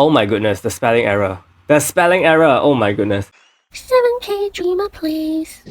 Oh my goodness, the spelling error. The spelling error, oh my goodness. 7K Dreamer, please.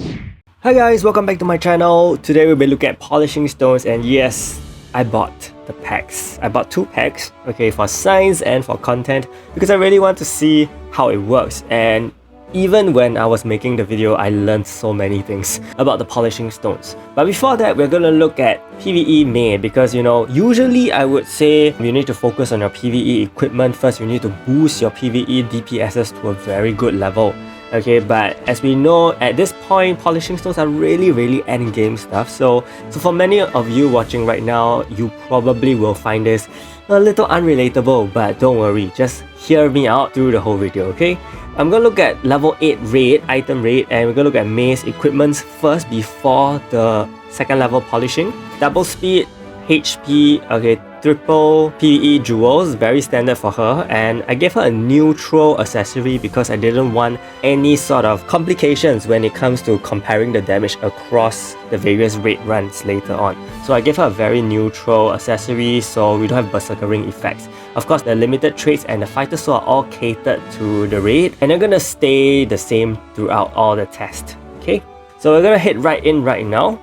Hi guys, welcome back to my channel. Today we'll be looking at polishing stones, and yes, I bought the packs. I bought 2 packs, okay, for science and for content, because I really want to see how it works. And even when I was making the video, I learned so many things about the polishing stones. But before that, we're gonna look at PvE main, because usually I would say you need to focus on your PvE equipment first. You need to boost your PvE DPSs to a very good level. Okay, but as we know, at this point, polishing stones are really end-game stuff. So for many of you watching right now, you probably will find this a little unrelatable, but don't worry, just hear me out through the whole video, okay? I'm gonna look at level 8 raid, item raid, and we're gonna look at May's equipments first before the second level polishing. Double speed, HP, okay, triple PvE jewels, very standard for her, and I gave her a neutral accessory because I didn't want any sort of complications when it comes to comparing the damage across the various raid runs later on. So I gave her a very neutral accessory so we don't have berserkering effects. Of course, the limited traits and the fighter sword are all catered to the raid, and they're gonna stay the same throughout all the tests. Okay, so we're gonna head right in right now.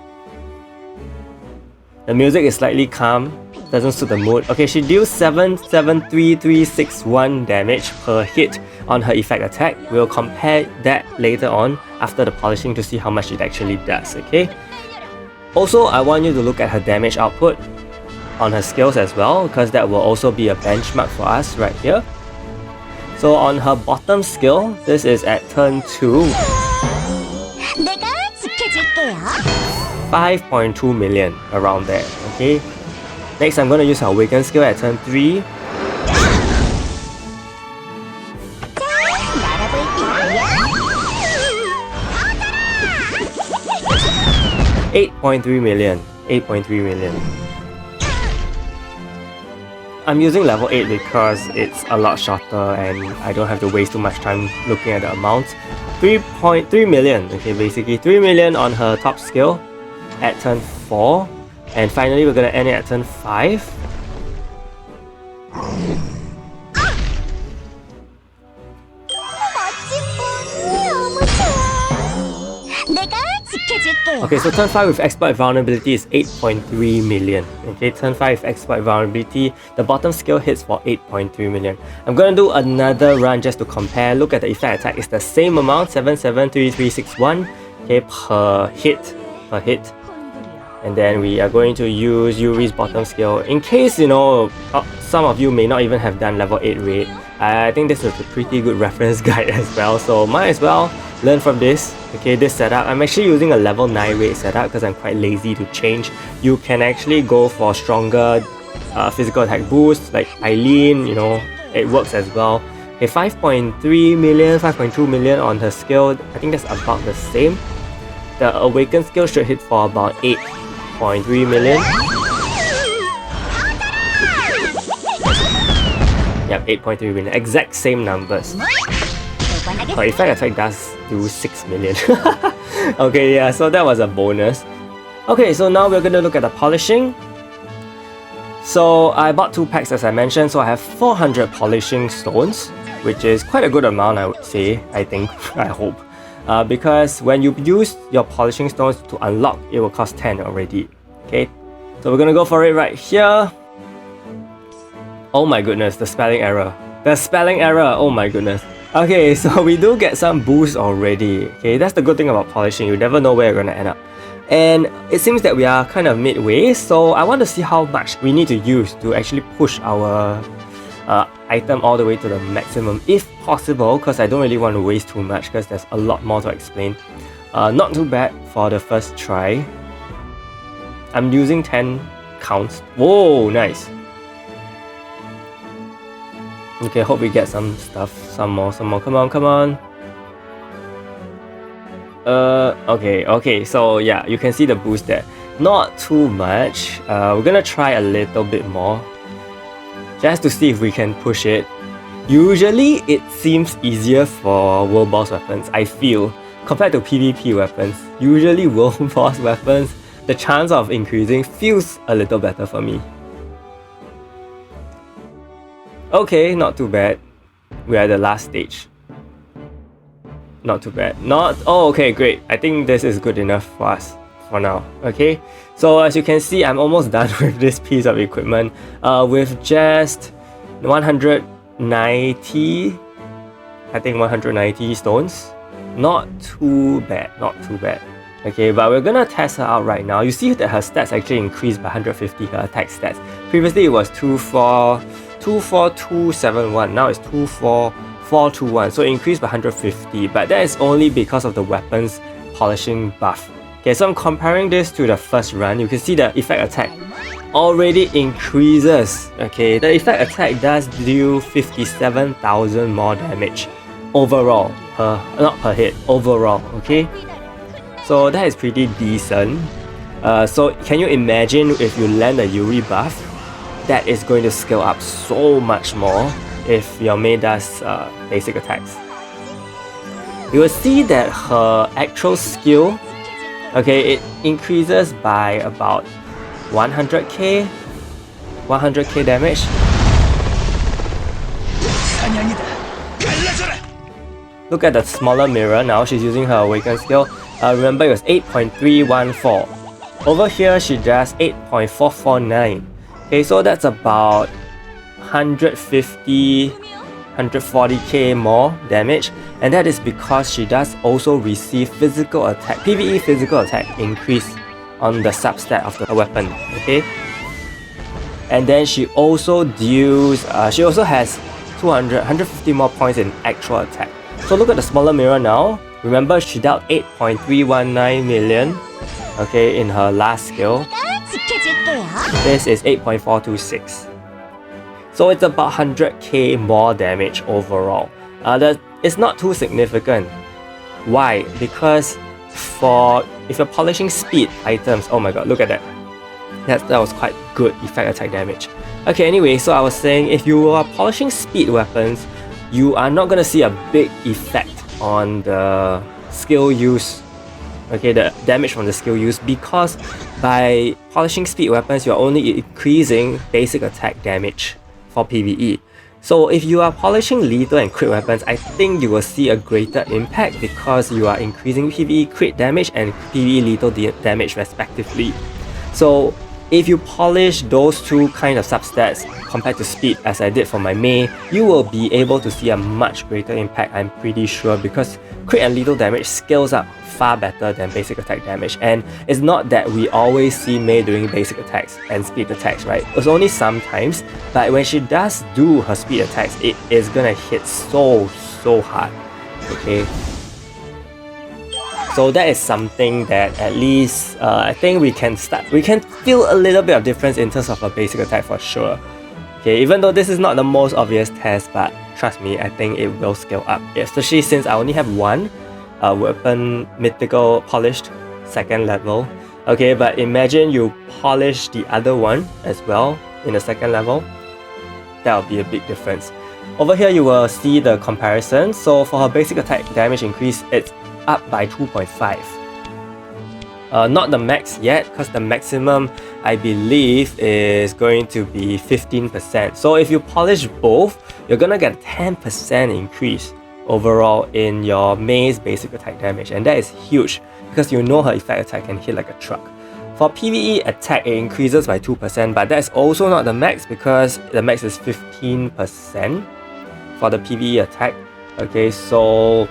The music is slightly calm, doesn't suit the mood. Okay, she deals 7,73361 damage per hit on her effect attack. We'll compare that later on after the polishing to see how much it actually does, okay? Also, I want you to look at her damage output on her skills as well, because that will also be a benchmark for us right here. So on her bottom skill, this is at turn 2. 5.2 million, around there, okay? Next, I'm going to use her awaken skill at turn 3. 8.3 million. 8.3 million. I'm using level 8 because it's a lot shorter and I don't have to waste too much time looking at the amounts. 3.3 million, okay, basically 3 million on her top skill at turn 4, and finally we're gonna end it at turn 5. Okay, so turn 5 with exploit vulnerability is 8.3 million. Okay, turn 5 with exploit vulnerability, the bottom skill hits for 8.3 million. I'm gonna do another run just to compare. Look at the effect attack, it's the same amount, 773361, okay, per hit. And then we are going to use Yuri's bottom skill. In case, some of you may not even have done level 8 raid, I think this is a pretty good reference guide as well. So might as well learn from this. Okay, this setup. I'm actually using a level 9 raid setup because I'm quite lazy to change. You can actually go for stronger physical attack boosts like Eileen, it works as well. Okay, 5.3 million, 5.2 million on her skill. I think that's about the same. The awaken skill should hit for about 8.3 million. Yep, 8.3 million. Exact same numbers. Her effect attack does do 6 million. Okay, yeah, so that was a bonus. Okay, so now we're gonna look at the polishing. So I bought 2 packs as I mentioned, so I have 400 polishing stones, which is quite a good amount, I would say, I think, I hope. Because when you use your polishing stones to unlock, it will cost 10 already. Okay, so we're gonna go for it right here. Oh my goodness, the spelling error. The spelling error, oh my goodness. Okay, so we do get some boost already. Okay, that's the good thing about polishing, you never know where you're gonna end up. And it seems that we are kind of midway, so I want to see how much we need to use to actually push our item all the way to the maximum if possible, because I don't really want to waste too much because there's a lot more to explain. Not too bad for the first try. I'm using 10 counts. Whoa, nice. Okay, hope we get some stuff. Some more. Come on. Okay, so yeah, you can see the boost there. Not too much. We're gonna try a little bit more, just to see if we can push it. Usually, it seems easier for world boss weapons, I feel, compared to PvP weapons. Usually, world boss weapons, the chance of increasing feels a little better for me. Okay, not too bad. We are at the last stage. Not too bad. Oh, okay, great. I think this is good enough for us for now. Okay, so as you can see, I'm almost done with this piece of equipment with just 190, I think 190 stones. Not too bad, not too bad. Okay, but we're gonna test her out right now. You see that her stats actually increased by 150, her attack stats. Previously it was 24271, now it's 24421, so it increased by 150, but that is only because of the weapons polishing buff. Okay, so I'm comparing this to the first run. You can see the effect attack already increases. Okay, the effect attack does do 57,000 more damage overall, not per hit, overall. Okay, so that is pretty decent. So can you imagine if you land a Yuri buff, that is going to scale up so much more if your main does basic attacks. You will see that her actual skill, okay, it increases by about 100k damage. Look at the smaller mirror now. She's using her awaken skill. Remember, it was 8.314. Over here she does 8.449. Okay, so that's about 140k more damage, and that is because she does also receive physical attack, PvE physical attack increase on the substat of the weapon. Okay, and then she also deals, she also has 150 more points in actual attack. So look at the smaller mirror now. Remember, she dealt 8.319 million, okay, in her last skill. This is 8.426. So it's about 100k more damage overall. It's not too significant. Why? Because if you're polishing speed items, oh my god, look at that. That was quite good effect attack damage. Okay, anyway, so I was saying, if you are polishing speed weapons, you are not going to see a big effect on the skill use. Okay, the damage from the skill use, because by polishing speed weapons, you're only increasing basic attack damage for PvE. So if you are polishing lethal and crit weapons, I think you will see a greater impact because you are increasing PvE crit damage and PvE lethal damage respectively. So if you polish those two kind of substats compared to speed, as I did for my Mei, you will be able to see a much greater impact, I'm pretty sure, because crit and lethal damage scales up far better than basic attack damage. And it's not that we always see Mei doing basic attacks and speed attacks, right? It's only sometimes, but when she does do her speed attacks, it is gonna hit so hard. Okay, so that is something that at least I think we can feel a little bit of difference in terms of a basic attack for sure. Okay, even though this is not the most obvious test, but trust me, I think it will scale up, especially since I only have one weapon mythical polished second level. Okay, but imagine you polish the other one as well in the second level. That will be a big difference. Over here you will see the comparison. So for her basic attack damage increase, it's up by 2.5. Not the max yet, because the maximum I believe is going to be 15%. So if you polish both, you're gonna get 10% increase overall in your Mei's basic attack damage, and that is huge because you know her effect attack can hit like a truck. For PvE attack, it increases by 2%, but that's also not the max because the max is 15% for the PvE attack. Okay, so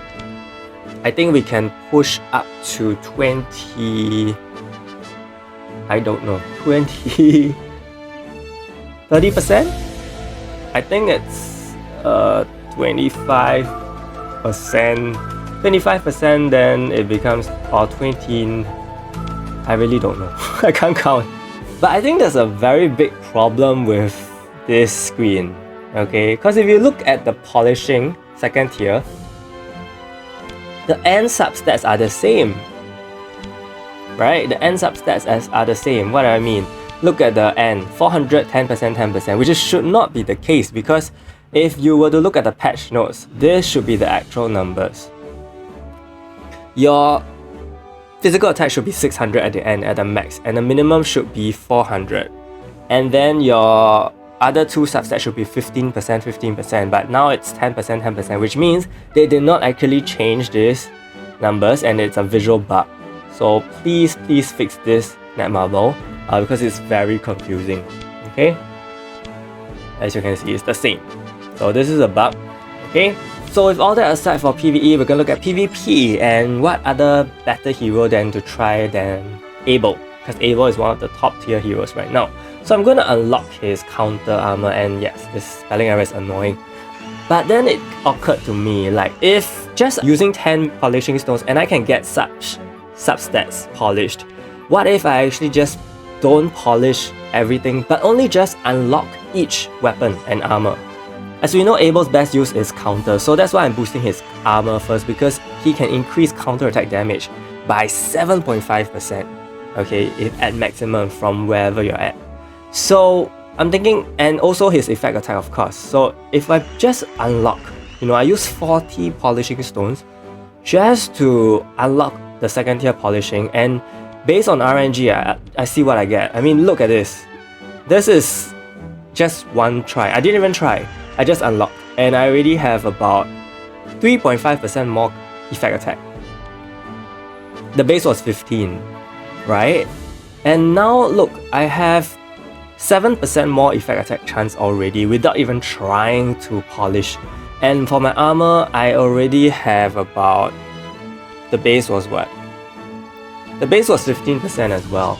I think we can push up to 20, I don't know, 20, 30%? I think it's 25%, then it becomes, or 20, I really don't know, I can't count. But I think there's a very big problem with this screen, okay? Because if you look at the polishing second tier, the end substats are the same, right? The end substats are the same. What do I mean? Look at the end, 400, 10%, 10%, which should not be the case, because if you were to look at the patch notes, this should be the actual numbers. Your physical attack should be 600 at the end at the max, and the minimum should be 400. And then your other two substats should be 15%, 15%, but now it's 10%, 10%, which means they did not actually change these numbers and it's a visual bug. So please fix this, Netmarble, because it's very confusing, okay? As you can see, it's the same. So this is a bug, okay? So with all that aside for PvE, we're gonna look at PvP and what other better hero than to try than Abel, because Abel is one of the top tier heroes right now. So I'm gonna unlock his counter armor, and yes, this spelling error is annoying. But then it occurred to me, like if just using 10 polishing stones and I can get such substats polished, what if I actually just don't polish everything but only just unlock each weapon and armor? As we know, Abel's best use is counter, so that's why I'm boosting his armor first, because he can increase counter attack damage by 7.5%, okay, if at maximum from wherever you're at. So I'm thinking, and also his effect attack of course. So if I just unlock, I use 40 polishing stones just to unlock the second tier polishing, and based on RNG, I see what I get. I mean, look at this. This is just one try. I didn't even try. I just unlocked, and I already have about 3.5% more effect attack. The base was 15, right? And now look, I have 7% more effect attack chance already without even trying to polish. And for my armor, I already have about, the base was what? The base was 15% as well.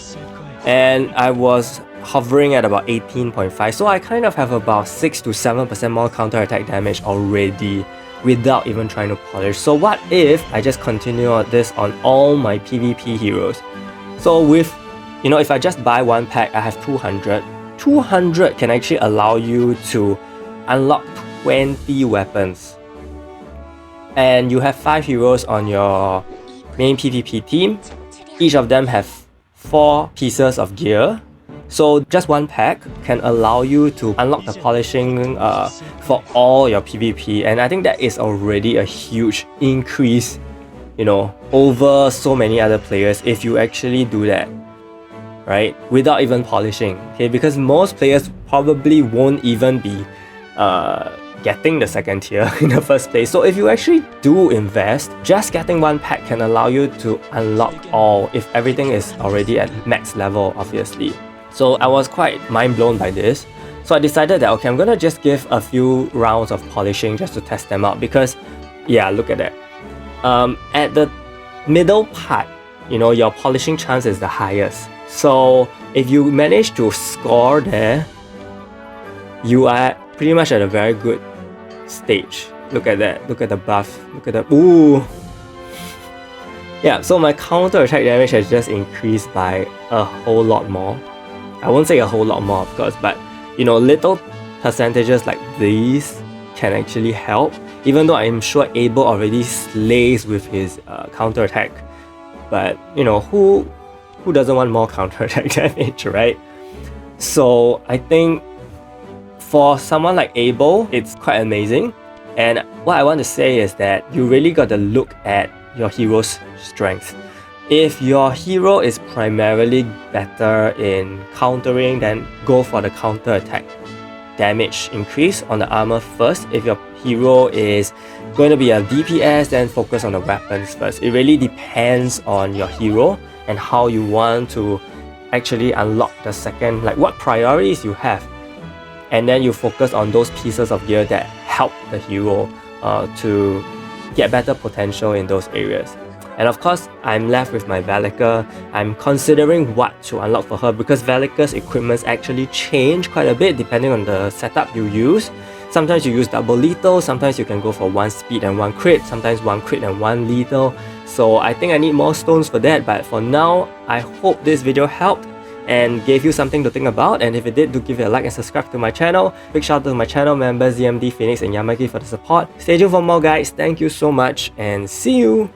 And I was hovering at about 18.5, so I kind of have about 6 to 7% more counter attack damage already without even trying to polish. So what if I just continue this on all my PvP heroes? So with, if I just buy one pack, I have 200. 200 can actually allow you to unlock 20 weapons. And you have 5 heroes on your main PvP team. Each of them have 4 pieces of gear. So just one pack can allow you to unlock the polishing for all your PvP, and I think that is already a huge increase, over so many other players if you actually do that, right? Without even polishing, okay? Because most players probably won't even be getting the second tier in the first place. So if you actually do invest, just getting one pack can allow you to unlock all if everything is already at max level, obviously. So I was quite mind blown by this. So I decided that, okay, I'm gonna just give a few rounds of polishing just to test them out, because, yeah, look at that. At the middle part, your polishing chance is the highest. So if you manage to score there, you are pretty much at a very good stage. Look at that. Look at the buff. Look at the... Ooh! Yeah, so my counter attack damage has just increased by a whole lot more. I won't say a whole lot more, of course, but little percentages like these can actually help. Even though I'm sure Abel already slays with his counter attack, but who doesn't want more counter attack damage, right? So I think for someone like Abel, it's quite amazing. And what I want to say is that you really got to look at your hero's strength. If your hero is primarily better in countering, then go for the counter attack damage increase on the armor first. If your hero is going to be a DPS, then focus on the weapons first. It really depends on your hero and how you want to actually unlock the second, like what priorities you have. And then you focus on those pieces of gear that help the hero to get better potential in those areas. And of course, I'm left with my Valika. I'm considering what to unlock for her, because Valika's equipments actually change quite a bit depending on the setup you use. Sometimes you use double lethal, sometimes you can go for 1 speed and 1 crit, sometimes 1 crit and 1 lethal. So I think I need more stones for that, but for now, I hope this video helped and gave you something to think about. And if it did, do give it a like and subscribe to my channel. Big shout out to my channel members ZMD, Phoenix and Yamaki for the support. Stay tuned for more guys. Thank you so much and see you!